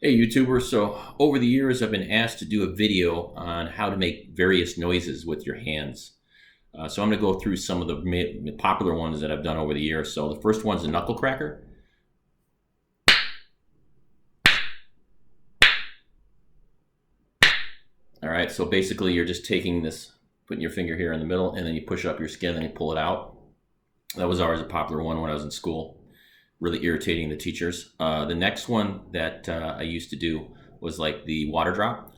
Hey YouTubers, so over the years I've been asked to do a video on how to make various noises with your hands. So I'm going to go through some of the popular ones that I've done over the years. So the first one's a knuckle cracker. All right, so basically you're just taking this, putting your finger here in the middle, and then you push up your skin and you pull it out. That was always a popular one when I was in school, really irritating the teachers. The next one that I used to do was like the water drop.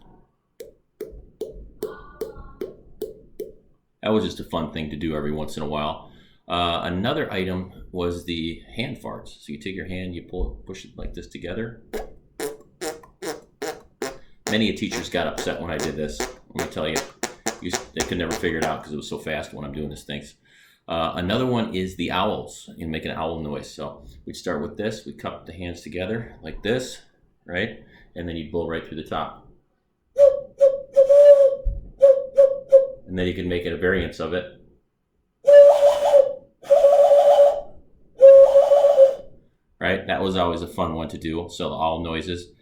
That was just a fun thing to do every once in a while. Another item was the hand farts. So you take your hand, you push it like this together. Many teachers got upset when I did this. Let me tell you, they could never figure it out because it was so fast when I'm doing these things. Another one is the owls. You make an owl noise. So we'd start with this. We cup the hands together like this, right? And then you blow right through the top. And then you can make it a variance of it. Right? That was always a fun one to do. So all noises.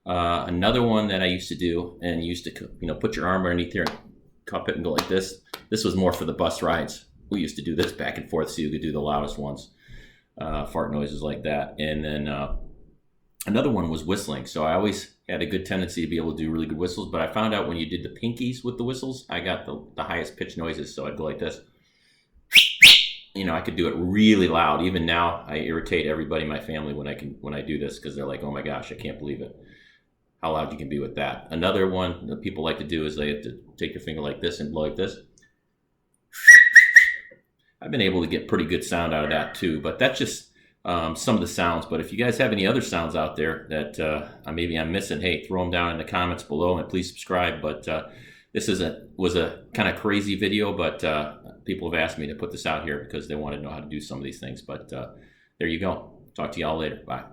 Another one that I used to do, and you used to put your arm underneath here and cup it and go like this. This was more for the bus rides. We used to do this back and forth so you could do the loudest ones. Fart noises like that. And then another one was whistling. So I always had a good tendency to be able to do really good whistles, but I found out when you did the pinkies with the whistles, I got the highest pitch noises. So I'd go like this. I could do it really loud. Even now, I irritate everybody in my family when I do this because they're like, "Oh my gosh, I can't believe it, how loud you can be with that." Another one that people like to do is they have to take your finger like this and blow like this. I've been able to get pretty good sound out of that too, but that's just some of the sounds. But if you guys have any other sounds out there that maybe I'm missing, hey, throw them down in the comments below and please subscribe. But this was a kind of crazy video, but people have asked me to put this out here because they want to know how to do some of these things. But there you go. Talk to y'all later. Bye.